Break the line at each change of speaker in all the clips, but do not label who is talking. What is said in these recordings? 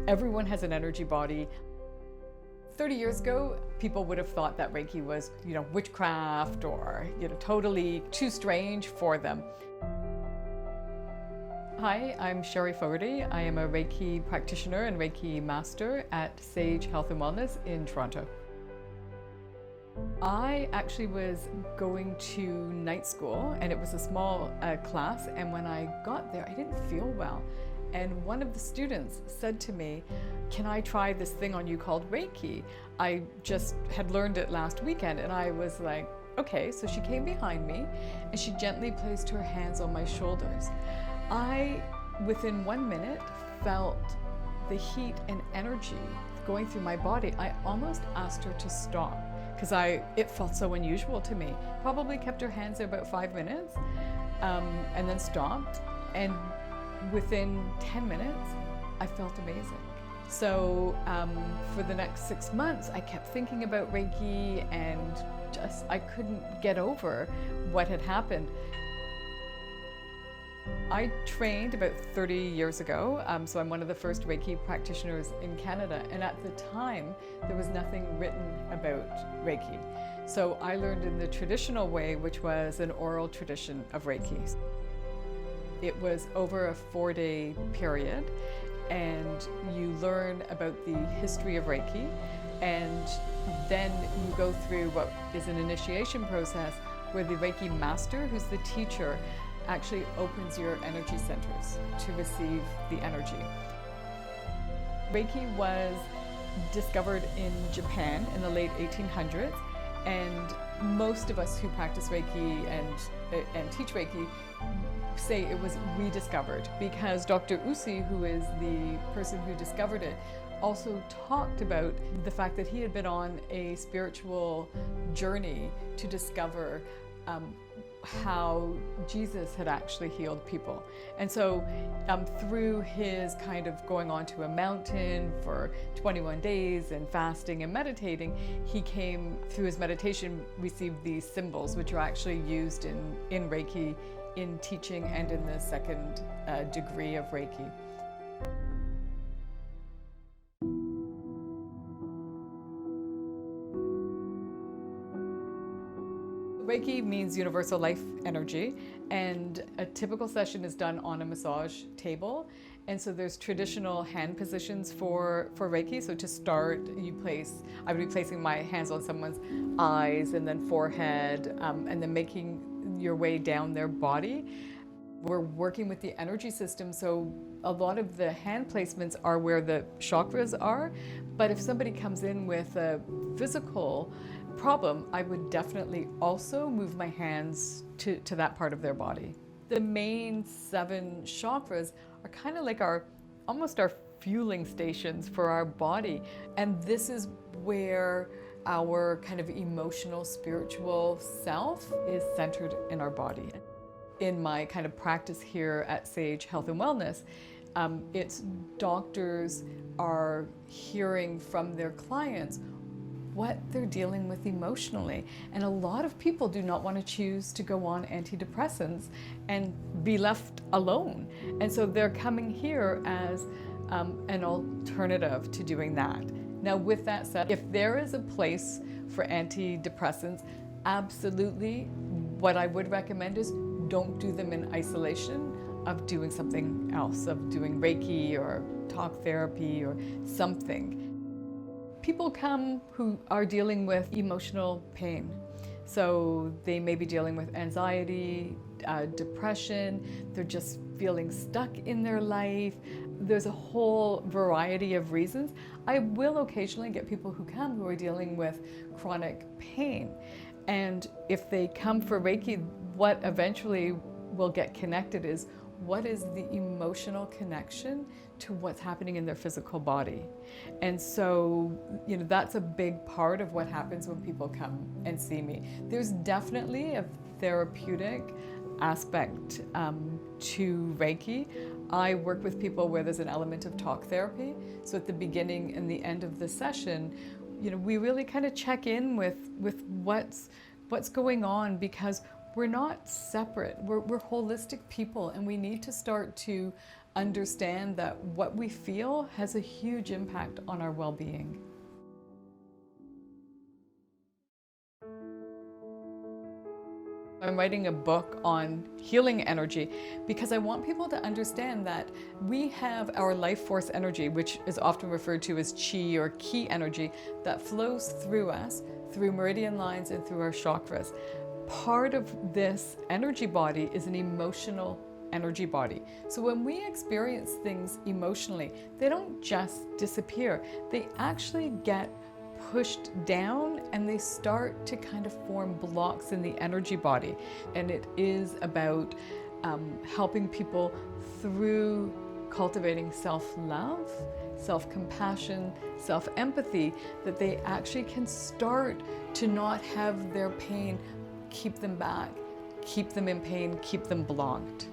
Everyone has an energy body. 30 years ago, people would have thought that Reiki was, witchcraft or, totally too strange for them. Hi, I'm Sheri Fogarty. I am a Reiki practitioner and Reiki master at Sage Health and Wellness in Toronto. I actually was going to night school, and it was a small class, and when I got there, I didn't feel well. And one of the students said to me, "Can I try this thing on you called Reiki? I just had learned it last weekend." And I was like, okay. So she came behind me and she gently placed her hands on my shoulders. I, within 1 minute, felt the heat and energy going through my body. I almost asked her to stop because it felt so unusual to me. Probably kept her hands there about 5 minutes and then stopped. And within 10 minutes, I felt amazing. So for the next 6 months, I kept thinking about Reiki and I couldn't get over what had happened. I trained about 30 years ago, so I'm one of the first Reiki practitioners in Canada, and at the time there was nothing written about Reiki. So I learned in the traditional way, which was an oral tradition of Reiki. It was over a 4-day period, and you learn about the history of Reiki, and then you go through what is an initiation process where the Reiki master, who's the teacher, actually opens your energy centers to receive the energy. Reiki was discovered in Japan in the late 1800s, and most of us who practice Reiki and teach Reiki say it was rediscovered because Dr. Usi, who is the person who discovered it, also talked about the fact that he had been on a spiritual journey to discover how Jesus had actually healed people. And so through his kind of going onto a mountain for 21 days and fasting and meditating, he came, through his meditation, received these symbols, which are actually used in Reiki, in teaching and in the second degree of Reiki. Reiki means universal life energy, and a typical session is done on a massage table. And so there's traditional hand positions for Reiki. So to start, I would be placing my hands on someone's eyes and then forehead, and then making your way down their body. We're working with the energy system, so a lot of the hand placements are where the chakras are. But if somebody comes in with a physical problem, I would definitely also move my hands to that part of their body. The main 7 chakras are kind of like almost our fueling stations for our body. And this is where our kind of emotional, spiritual self is centered in our body. In my kind of practice here at Sage Health and Wellness, it's doctors are hearing from their clients what they're dealing with emotionally. And a lot of people do not want to choose to go on antidepressants and be left alone. And so they're coming here as an alternative to doing that. Now, with that said, if there is a place for antidepressants, absolutely, what I would recommend is don't do them in isolation of doing something else, of doing Reiki or talk therapy or something. People come who are dealing with emotional pain. So they may be dealing with anxiety, depression, they're just feeling stuck in their life. There's a whole variety of reasons. I will occasionally get people who come who are dealing with chronic pain. And if they come for Reiki, what eventually will get connected is what is the emotional connection to what's happening in their physical body. And so, that's a big part of what happens when people come and see me. There's definitely a therapeutic aspect to Reiki. I work with people where there's an element of talk therapy. So at the beginning and the end of the session, we really kind of check in with what's going on, because we're not separate. We're holistic people, and we need to start to understand that what we feel has a huge impact on our well-being. I'm writing a book on healing energy because I want people to understand that we have our life force energy, which is often referred to as chi or ki energy, that flows through us, through meridian lines and through our chakras. Part of this energy body is an emotional energy body. So when we experience things emotionally, they don't just disappear. They actually get pushed down and they start to kind of form blocks in the energy body. And it is about helping people through cultivating self-love, self-compassion, self-empathy, that they actually can start to not have their pain keep them back, keep them in pain, keep them blocked.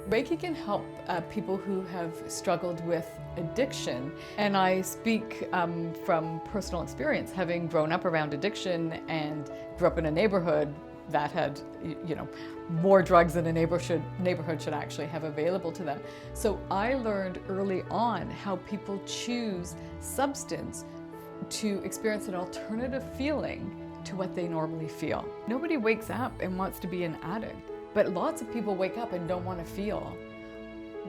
Reiki can help people who have struggled with addiction, and I speak from personal experience, having grown up around addiction and grew up in a neighborhood that had, more drugs than a neighborhood should actually have available to them. So I learned early on how people choose substance to experience an alternative feeling to what they normally feel. Nobody wakes up and wants to be an addict. But lots of people wake up and don't want to feel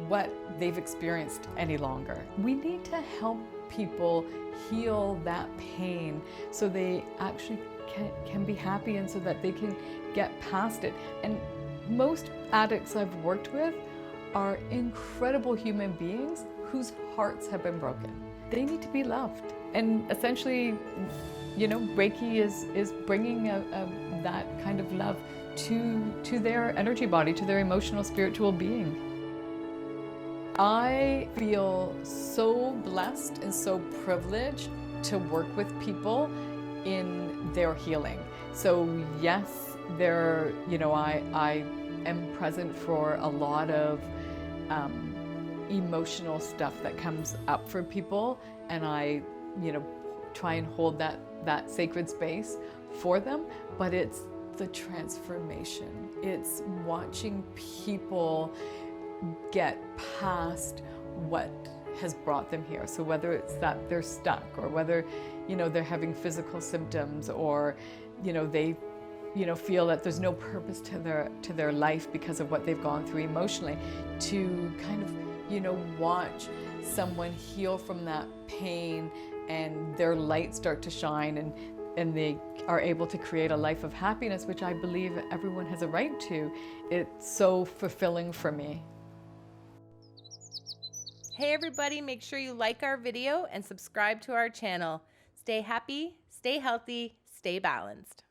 what they've experienced any longer. We need to help people heal that pain so they actually can be happy and so that they can get past it. And most addicts I've worked with are incredible human beings whose hearts have been broken. They need to be loved. And essentially, Reiki is bringing that kind of love to their energy body, to their emotional, spiritual being. I feel so blessed and so privileged to work with people in their healing. So yes, I am present for a lot of emotional stuff that comes up for people, and I, try and hold that sacred space for them, but it's the transformation. It's watching people get past what has brought them here. So whether it's that they're stuck, or whether, they're having physical symptoms, or, they, feel that there's no purpose to their life because of what they've gone through emotionally, to kind of, watch someone heal from that pain and their light start to shine, and they are able to create a life of happiness, which I believe everyone has a right to. It's so fulfilling for me.
Hey everybody, make sure you like our video and subscribe to our channel. Stay happy, stay healthy, stay balanced.